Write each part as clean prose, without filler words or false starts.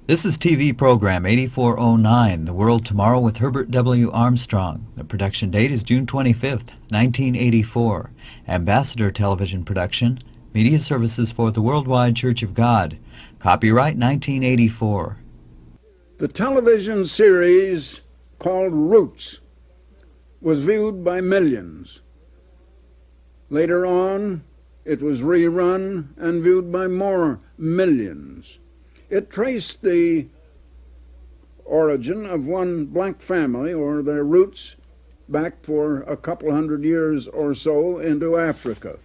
This is TV program 8409, The World Tomorrow with Herbert W. Armstrong. The production date is June 25th, 1984. Ambassador Television Production, Media Services for the Worldwide Church of God. Copyright 1984. The television series called Roots was viewed by millions. Later on, it was rerun and viewed by more millions. It traced the origin of one black family, or their roots, back for a couple hundred years or so into Africa.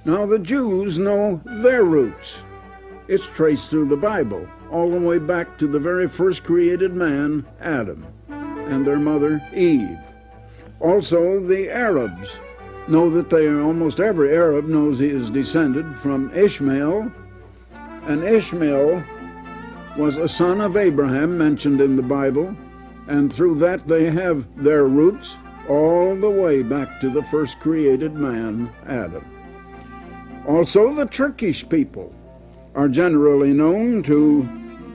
Now the Jews know their roots. It's traced through the Bible, all the way back to the very first created man, Adam, and their mother, Eve. Also, the Arabs know that almost every Arab knows he is descended from Ishmael, and Ishmael was a son of Abraham mentioned in the Bible, and through that they have their roots all the way back to the first created man, Adam. Also, the Turkish people are generally known to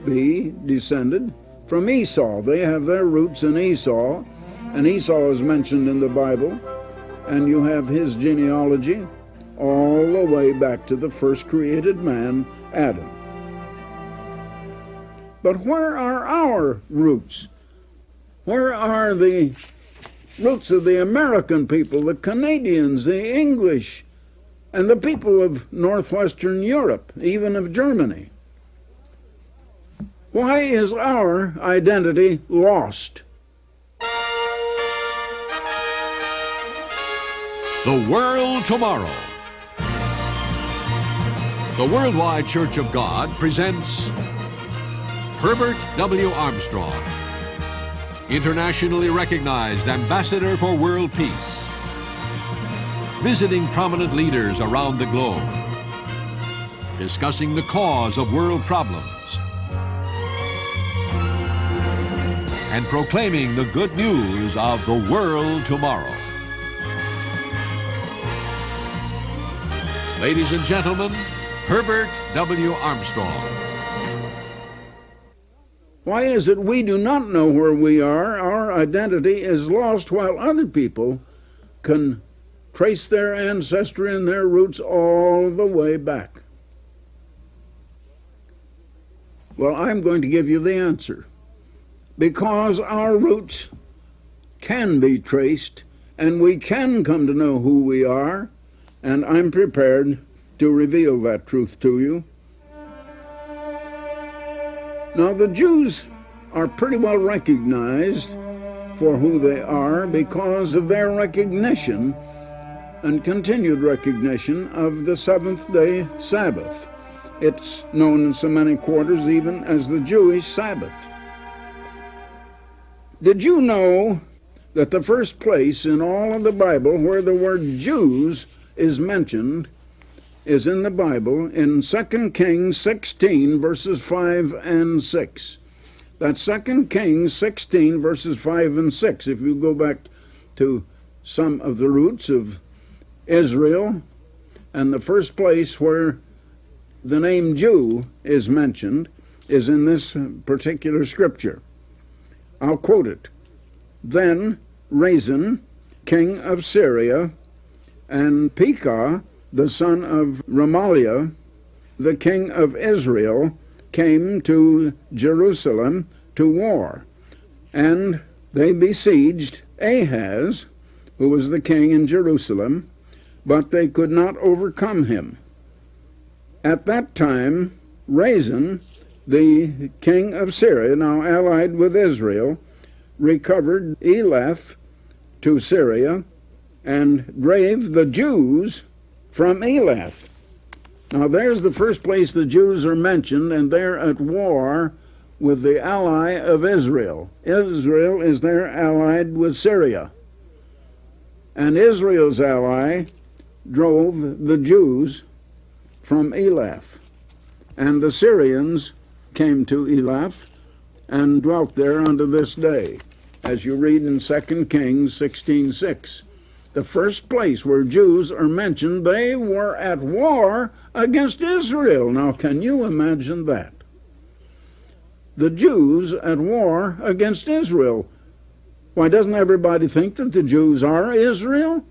be descended from Esau. They have their roots in Esau, and Esau is mentioned in the Bible, and you have his genealogy all the way back to the first created man, Adam. But where are our roots? Where are the roots of the American people, the Canadians, the English, and the people of northwestern Europe, even of Germany? Why is our identity lost? The World Tomorrow. The Worldwide Church of God presents Herbert W. Armstrong, internationally recognized ambassador for world peace, visiting prominent leaders around the globe, discussing the cause of world problems, and proclaiming the good news of the world tomorrow. Ladies and gentlemen, Herbert W. Armstrong. Why is it we do not know where we are? Our identity is lost, while other people can trace their ancestry and their roots all the way back. Well, I'm going to give you the answer. Because our roots can be traced, and we can come to know who we are, and I'm prepared to reveal that truth to you. Now, the Jews are pretty well recognized for who they are because of their recognition and continued recognition of the seventh-day Sabbath. It's known in so many quarters even as the Jewish Sabbath. Did you know that the first place in all of the Bible where the word Jews is mentioned is in the Bible in 2 Kings 16, verses 5 and 6. That's 2 Kings 16, verses 5 and 6. If you go back to some of the roots of Israel, and the first place where the name Jew is mentioned is in this particular scripture. I'll quote it. Then Rezin, king of Syria, and Pekah, the son of Remaliah, the king of Israel, came to Jerusalem to war, and they besieged Ahaz, who was the king in Jerusalem, but they could not overcome him. At that time, Rezin, the king of Syria, now allied with Israel, recovered Elath to Syria and drave the Jews from Elath. Now there's the first place the Jews are mentioned, and they're at war with the ally of Israel. Israel is there allied with Syria. And Israel's ally drove the Jews from Elath. And the Syrians came to Elath and dwelt there unto this day, as you read in 2 Kings 16:6. the first place where Jews are mentioned, they were at war against Israel. Now, can you imagine that? The Jews at war against Israel. Why, doesn't everybody think that the Jews are Israel?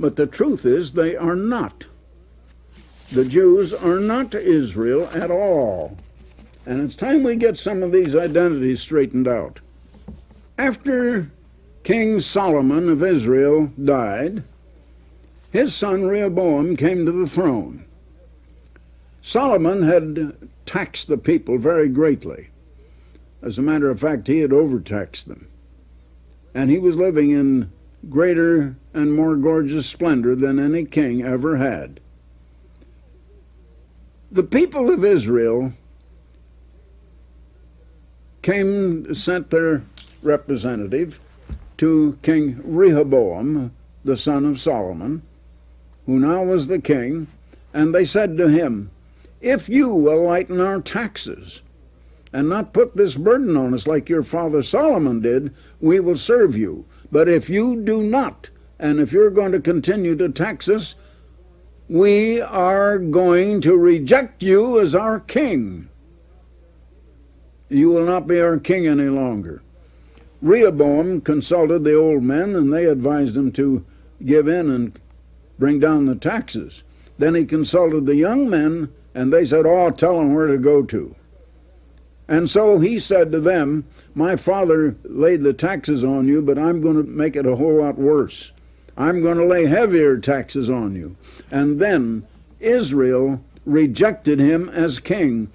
But the truth is they are not. The Jews are not Israel at all. And it's time we get some of these identities straightened out. After King Solomon of Israel died, his son Rehoboam came to the throne. Solomon had taxed the people very greatly. As a matter of fact, he had overtaxed them. And he was living in greater and more gorgeous splendor than any king ever had. The people of Israel sent their representative to King Rehoboam, the son of Solomon, who now was the king, and they said to him, "If you will lighten our taxes and not put this burden on us like your father Solomon did, we will serve you. But if you do not, and if you're going to continue to tax us, we are going to reject you as our king. You will not be our king any longer." Rehoboam consulted the old men, and they advised him to give in and bring down the taxes. Then he consulted the young men, and they said, "Oh, tell them where to go to." And so he said to them, "My father laid the taxes on you, but I'm going to make it a whole lot worse. I'm going to lay heavier taxes on you." And then Israel rejected him as king.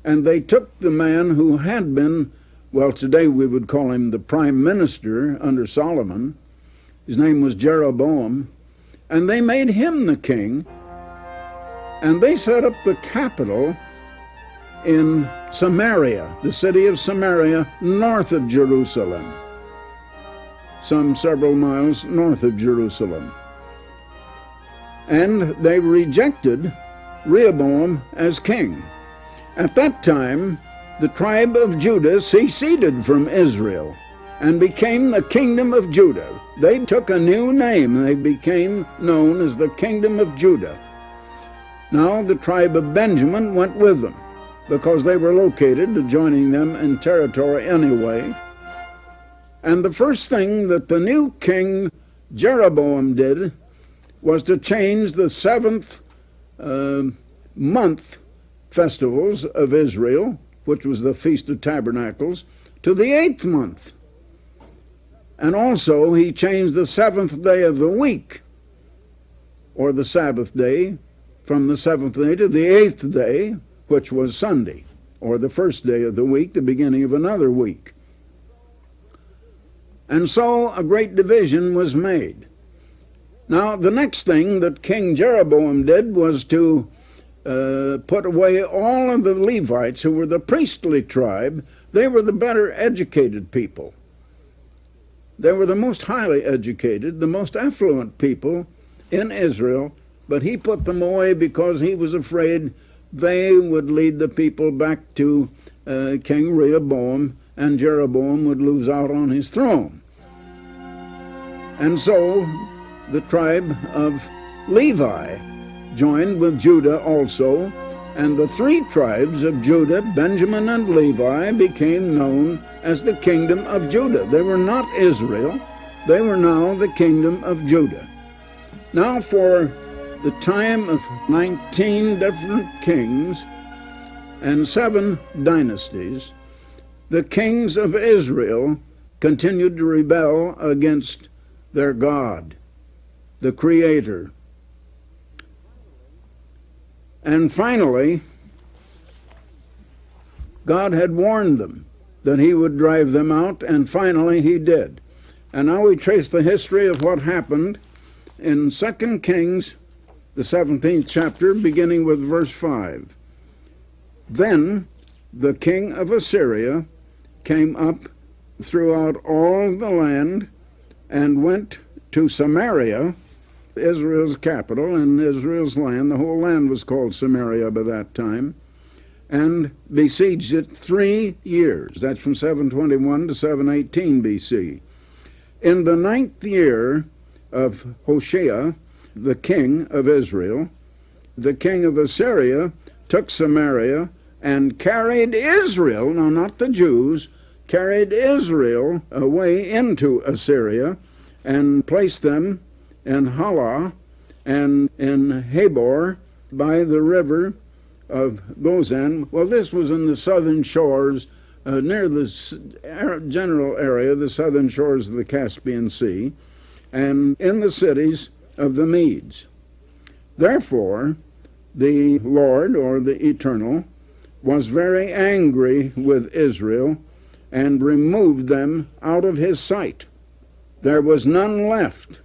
And they took the man who had been, well, today we would call him the prime minister under Solomon. His name was Jeroboam. And they made him the king. And they set up the capital in Samaria, the city of Samaria, north of Jerusalem, some several miles north of Jerusalem. And they rejected Rehoboam as king. At that time, the tribe of Judah seceded from Israel and became the kingdom of Judah. They took a new name. They became known as the kingdom of Judah. Now the tribe of Benjamin went with them, because they were located, adjoining them in territory anyway. And the first thing that the new king Jeroboam did was to change the seventh month festivals of Israel, which was the Feast of Tabernacles, to the 8th month. And also he changed the seventh day of the week, or the Sabbath day, from the 7th day to the 8th day, which was Sunday, or the first day of the week, the beginning of another week. And so a great division was made. Now, the next thing that King Jeroboam did was to put away all of the Levites, who were the priestly tribe. They were the better educated people. They were the most highly educated, the most affluent people in Israel, but he put them away because he was afraid they would lead the people back to King Rehoboam, and Jeroboam would lose out on his throne. And so the tribe of Levi joined with Judah also, and the three tribes of Judah, Benjamin and Levi, became known as the kingdom of Judah. They were not Israel. They were now the kingdom of Judah. Now for the time of 19 different kings and 7 dynasties, the kings of Israel continued to rebel against their God, the Creator. And finally, God had warned them that he would drive them out, and finally he did. And now we trace the history of what happened in 2 Kings, the 17th chapter, beginning with verse 5. Then the king of Assyria came up throughout all the land and went to Samaria, Israel's capital and Israel's land. The whole land was called Samaria by that time, and besieged it 3 years. That's from 721 to 718 BC. In the 9th year of Hoshea, the king of Israel, the king of Assyria took Samaria and carried Israel, now not the Jews, carried Israel away into Assyria and placed them in Halah and in Habor by the river of Gozan. Well, this was in the southern shores, near the general area, the southern shores of the Caspian Sea, and in the cities of the Medes. Therefore, the Lord, or the Eternal, was very angry with Israel and removed them out of his sight. There was none left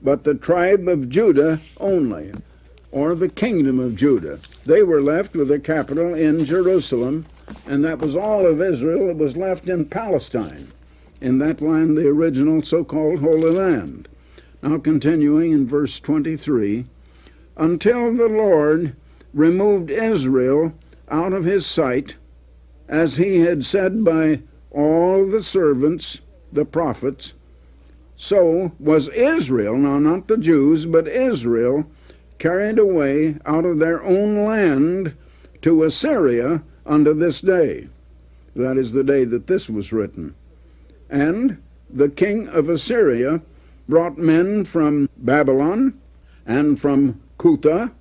but the tribe of Judah only, or the kingdom of Judah. They were left with their capital in Jerusalem, and that was all of Israel that was left in Palestine, in that land, the original so-called Holy Land. Now continuing in verse 23, until the Lord removed Israel out of his sight, as he had said by all the servants, the prophets, so was Israel, now not the Jews, but Israel, carried away out of their own land to Assyria unto this day. That is the day that this was written. And the king of Assyria brought men from Babylon, and from Cutha,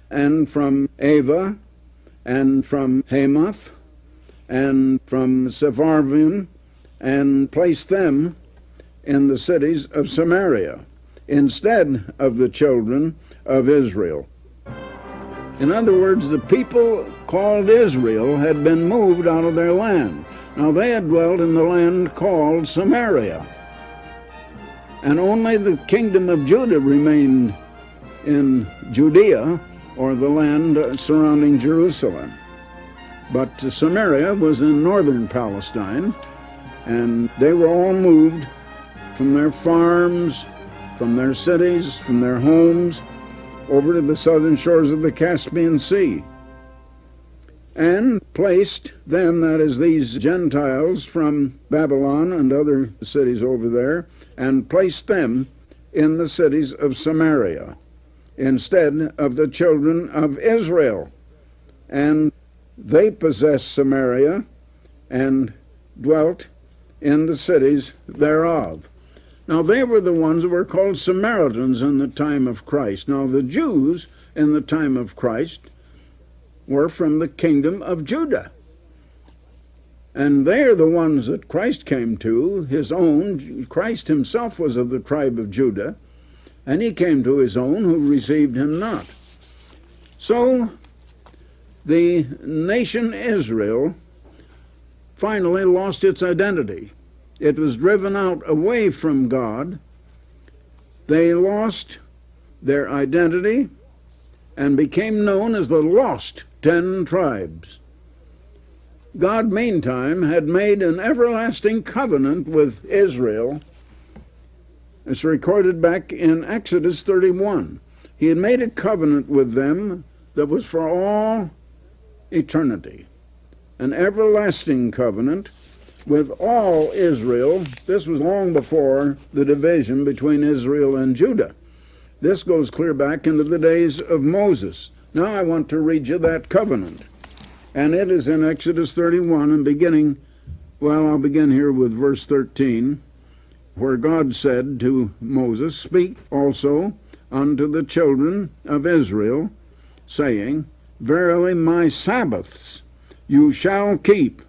and from Ava, and from Hamath, and from Sepharvaim, and placed them in the cities of Samaria, instead of the children of Israel. In other words, the people called Israel had been moved out of their land. Now they had dwelt in the land called Samaria, and only the kingdom of Judah remained in Judea, or the land surrounding Jerusalem. But Samaria was in northern Palestine, and they were all moved from their farms, from their cities, from their homes, over to the southern shores of the Caspian Sea, and placed them, that is, these Gentiles from Babylon and other cities over there, and placed them in the cities of Samaria, instead of the children of Israel. And they possessed Samaria and dwelt in the cities thereof. Now they were the ones that were called Samaritans in the time of Christ. Now the Jews in the time of Christ were from the kingdom of Judah. And they're the ones that Christ came to, his own. Christ himself was of the tribe of Judah, and he came to his own, who received him not. So the nation Israel finally lost its identity. It was driven out away from God. They lost their identity and became known as the lost 10 tribes. God, meantime, had made an everlasting covenant with Israel. It's recorded back in Exodus 31. He had made a covenant with them that was for all eternity, an everlasting covenant with all Israel. This was long before the division between Israel and Judah. This goes clear back into the days of Moses. Now I want to read you that covenant. And it is in Exodus 31, and I'll begin here with verse 13, where God said to Moses, speak also unto the children of Israel, saying, verily my Sabbaths you shall keep.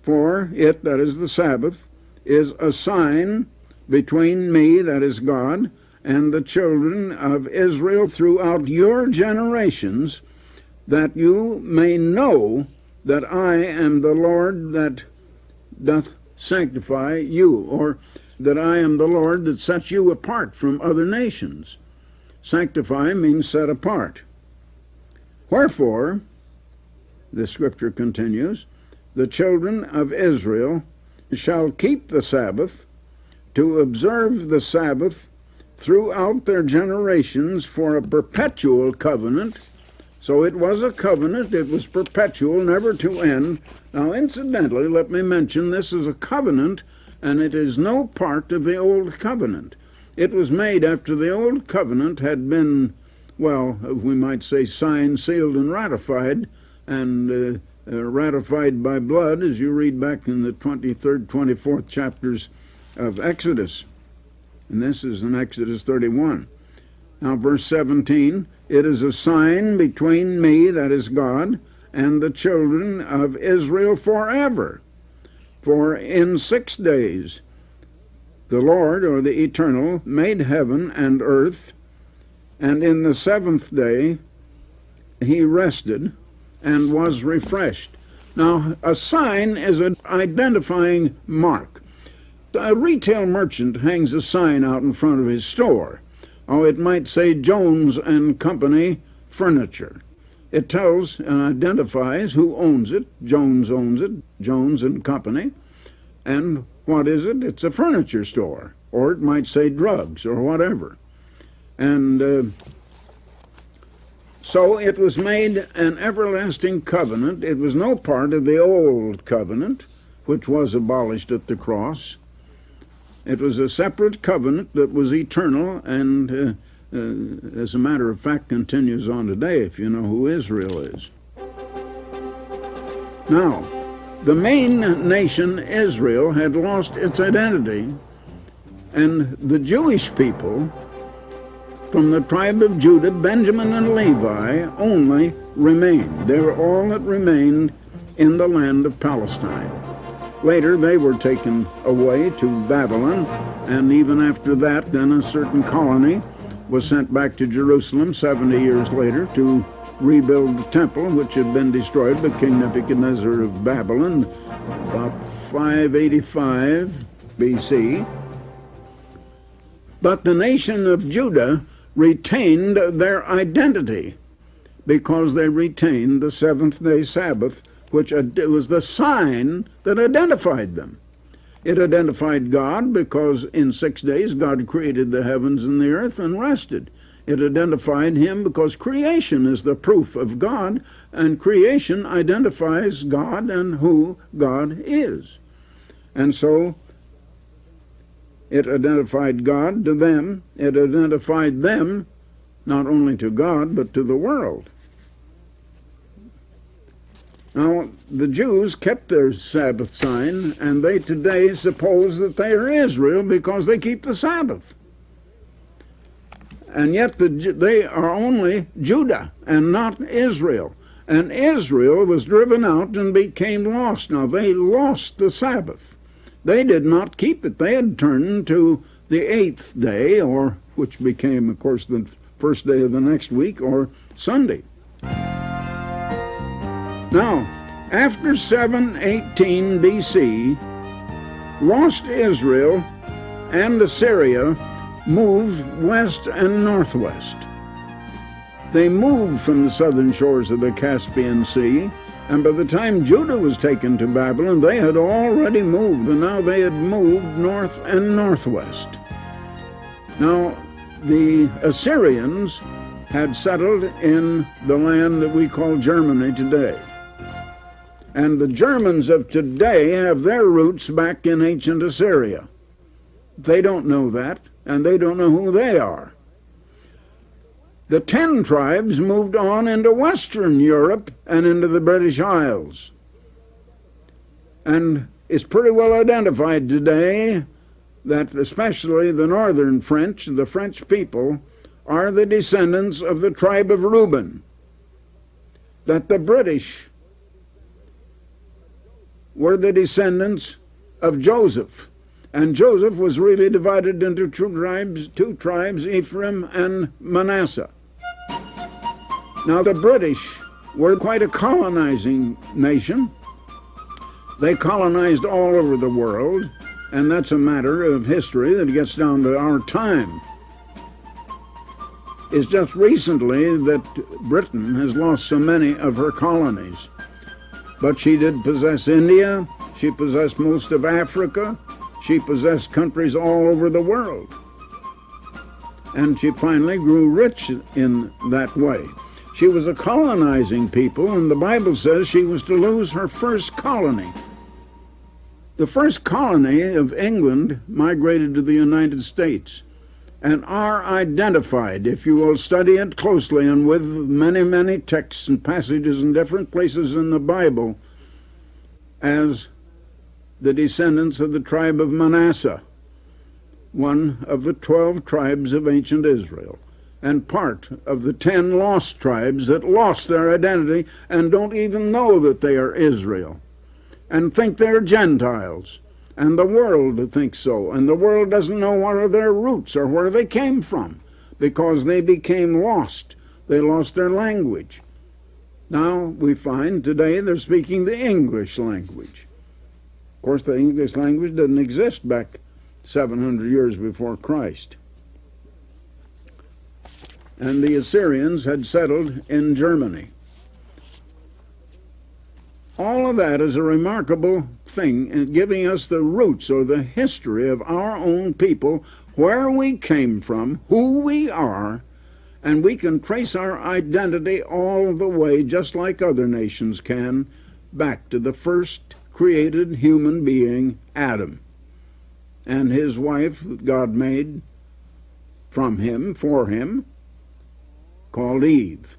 For it, that is the Sabbath, is a sign between me, that is God, and the children of Israel throughout your generations, that you may know that I am the Lord that doth sanctify you, or that I am the Lord that sets you apart from other nations. Sanctify means set apart. Wherefore, the scripture continues, the children of Israel shall keep the Sabbath, to observe the Sabbath throughout their generations for a perpetual covenant. So it was a covenant, it was perpetual, never to end. Now incidentally, let me mention, this is a covenant, and it is no part of the old covenant. It was made after the old covenant had been, well, we might say signed, sealed, and ratified by blood, as you read back in the 23rd, 24th chapters of Exodus. And this is in Exodus 31. Now, verse 17, it is a sign between me, that is God, and the children of Israel forever. For in 6 days the Lord, or the Eternal, made heaven and earth, and in the 7th day he rested and was refreshed. Now, a sign is an identifying mark. A retail merchant hangs a sign out in front of his store. Oh, it might say Jones and Company Furniture. It tells and identifies who owns it. Jones owns it, Jones and Company. And what is it? It's a furniture store. Or it might say drugs or whatever. And so it was made an everlasting covenant. It was no part of the old covenant, which was abolished at the cross. It was a separate covenant that was eternal and, as a matter of fact, continues on today, if you know who Israel is. Now, the main nation, Israel, had lost its identity, and the Jewish people from the tribe of Judah, Benjamin and Levi only remained. They were all that remained in the land of Palestine. Later, they were taken away to Babylon, and even after that, then a certain colony was sent back to Jerusalem 70 years later to rebuild the temple, which had been destroyed by King Nebuchadnezzar of Babylon about 585 BC. But the nation of Judah retained their identity because they retained the seventh-day Sabbath, which was the sign that identified them. It identified God because in 6 days God created the heavens and the earth and rested. It identified him because creation is the proof of God, and creation identifies God and who God is. And so it identified God to them. It identified them not only to God but to the world. Now, the Jews kept their Sabbath sign, and they today suppose that they are Israel because they keep the Sabbath. And yet they are only Judah and not Israel. And Israel was driven out and became lost. Now, they lost the Sabbath. They did not keep it. They had turned to the 8th day, or which became, of course, the first day of the next week, or Sunday. Now, after 718 BC, lost Israel and Assyria moved west and northwest. They moved from the southern shores of the Caspian Sea, and by the time Judah was taken to Babylon, they had already moved, and now they had moved north and northwest. Now, the Assyrians had settled in the land that we call Germany today. And the Germans of today have their roots back in ancient Assyria. They don't know that, and they don't know who they are. The 10 tribes moved on into Western Europe and into the British Isles. And it's pretty well identified today that especially the northern French, the French people, are the descendants of the tribe of Reuben. That the British were the descendants of Joseph. And Joseph was really divided into two tribes, Ephraim and Manasseh. Now, the British were quite a colonizing nation. They colonized all over the world, and that's a matter of history that gets down to our time. It's just recently that Britain has lost so many of her colonies. But she did possess India, she possessed most of Africa, she possessed countries all over the world. And she finally grew rich in that way. She was a colonizing people, and the Bible says she was to lose her first colony. The first colony of England migrated to the United States. and are identified, if you will study it closely and with many, many texts and passages in different places in the Bible, as the descendants of the tribe of Manasseh, one of the 12 tribes of ancient Israel, and part of the 10 lost tribes that lost their identity and don't even know that they are Israel, and think they're Gentiles. And the world thinks so, and the world doesn't know what are their roots or where they came from, because they became lost. They lost their language. Now we find today they're speaking the English language. Of course, the English language didn't exist back 700 years before Christ. And the Assyrians had settled in Germany. All of that is a remarkable thing in giving us the roots or the history of our own people, where we came from, who we are, and we can trace our identity all the way, just like other nations can, back to the first created human being, Adam, and his wife God made from him, for him, called Eve.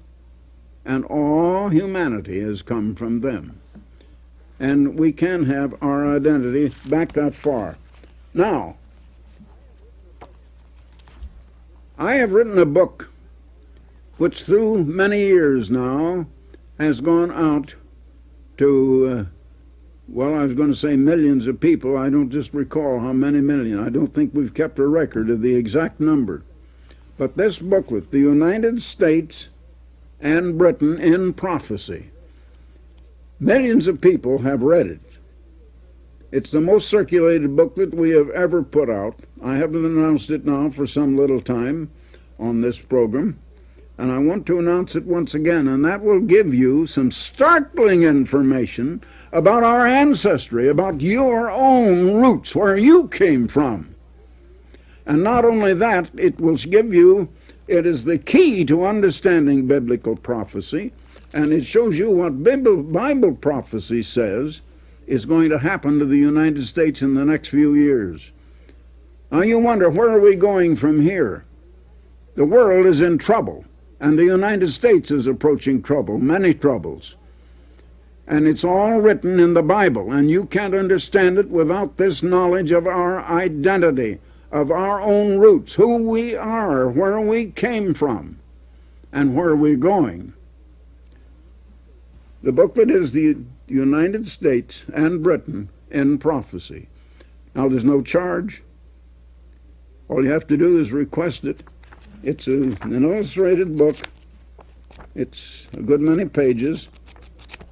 And all humanity has come from them. And we can have our identity back that far. Now, I have written a book which through many years now has gone out to, well, I was going to say millions of people. I don't just recall how many million. I don't think we've kept a record of the exact number. But this booklet, The United States and Britain in Prophecy, millions of people have read it. It's the most circulated booklet we have ever put out. I haven't announced it now for some little time on this program, and I want to announce it once again, and that will give you some startling information about our ancestry, about your own roots, where you came from. And not only that, it will give you, it is the key to understanding biblical prophecy, and it shows you what Bible prophecy says is going to happen to the United States in the next few years. Now you wonder, where are we going from here? The world is in trouble, and the United States is approaching trouble, many troubles. And it's all written in the Bible, and you can't understand it without this knowledge of our identity, of our own roots, who we are, where we came from, and where we're going. The booklet is The United States and Britain in Prophecy. Now, there's no charge. All you have to do is request it. It's an illustrated book. It's a good many pages,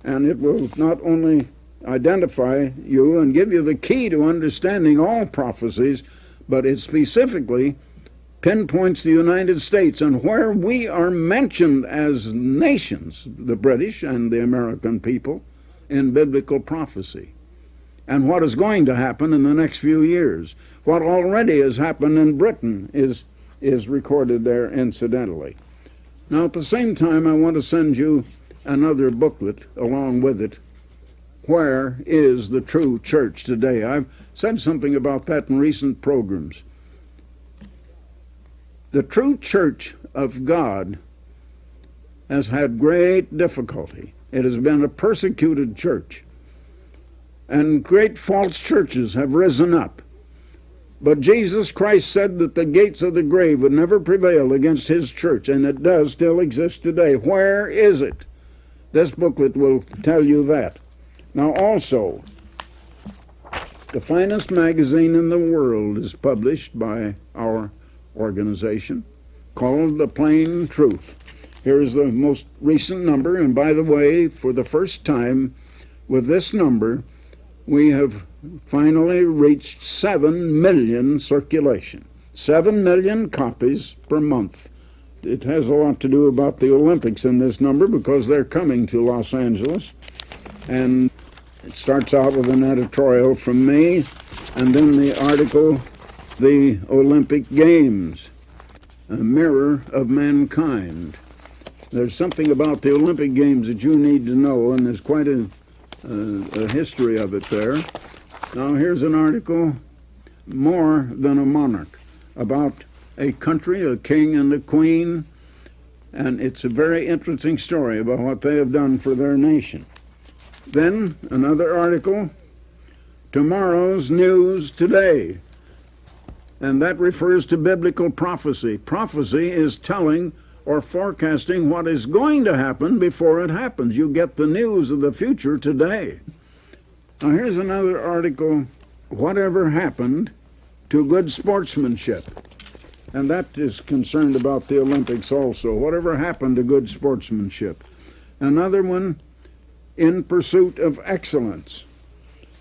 and it will not only identify you and give you the key to understanding all prophecies, but it specifically pinpoints the United States and where we are mentioned as nations, the British and the American people, in biblical prophecy, and what is going to happen in the next few years. What already has happened in Britain is recorded there incidentally. Now, at the same time, I want to send you another booklet along with it. Where is the true church today? I've said something about that in recent programs. The true church of God has had great difficulty. It has been a persecuted church, and great false churches have risen up. But Jesus Christ said that the gates of the grave would never prevail against his church, and it does still exist today. Where is it? This booklet will tell you that. Now also, the finest magazine in the world is published by our organization, called The Plain Truth. Here's the most recent number, and by the way, for the first time with this number, we have finally reached 7 million circulation. 7 million copies per month. It has a lot to do about the Olympics in this number, because they're coming to Los Angeles. And it starts out with an editorial from me, and then the article, The Olympic Games, a Mirror of Mankind. There's something about the Olympic Games that you need to know, and there's quite a history of it there. Now here's an article, More Than a Monarch, about a country, a king and a queen, and it's a very interesting story about what they have done for their nation. Then another article, Tomorrow's News Today, and that refers to biblical prophecy. Prophecy is telling or forecasting what is going to happen before it happens. You get the news of the future today. Now here's another article, Whatever Happened to Good Sportsmanship? And that is concerned about the Olympics also. Whatever happened to good sportsmanship? Another one, In Pursuit of Excellence.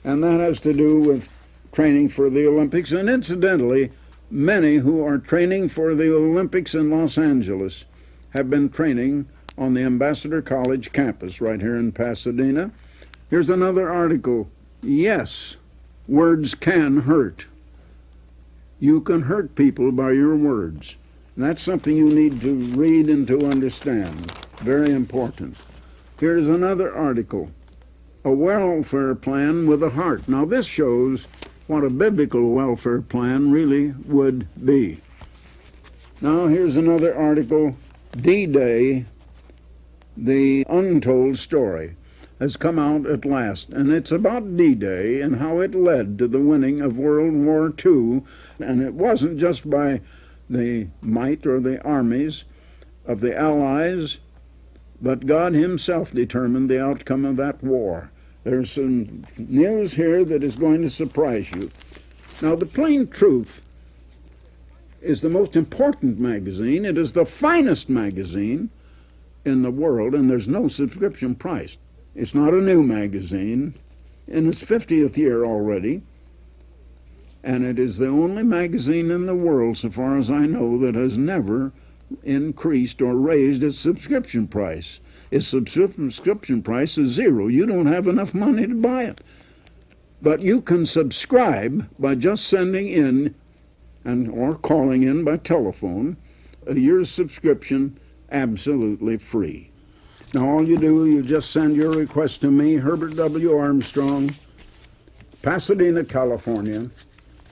And that has to do with training for the Olympics. And incidentally, many who are training for the Olympics in Los Angeles have been training on the Ambassador College campus right here in Pasadena. Here's another article. Yes, words can hurt. You can hurt people by your words. And that's something you need to read and to understand. Very important. Here's another article. A welfare plan with a heart. Now this shows what a biblical welfare plan really would be. Now here's another article. D-Day, the untold story, has come out at last, and it's about D-Day and how it led to the winning of World War II, and it wasn't just by the might or the armies of the Allies, but God himself determined the outcome of that war. There's some news here that is going to surprise you. Now, the Plain Truth is the most important magazine. It is the finest magazine in the world, and there's no subscription price. It's not a new magazine, in its 50th year already, and it is the only magazine in the world, so far as I know, that has never increased or raised its subscription price. Its subscription price is zero. You don't have enough money to buy it. But you can subscribe by just sending in or calling in by telephone, a year's subscription absolutely free. Now all you do, you just send your request to me, Herbert W. Armstrong, Pasadena, California.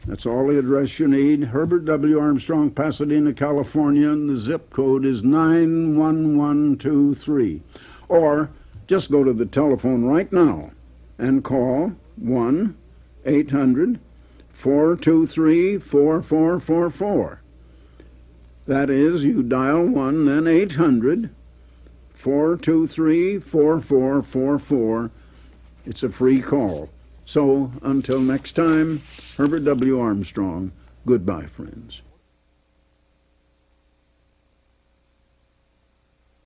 That's all the address you need. Herbert W. Armstrong, Pasadena, California, and the zip code is 91123. Or just go to the telephone right now and call 1-800-423-4444. That is, you dial 1, then 800-423-4444. It's a free call. So, until next time, Herbert W. Armstrong, goodbye, friends.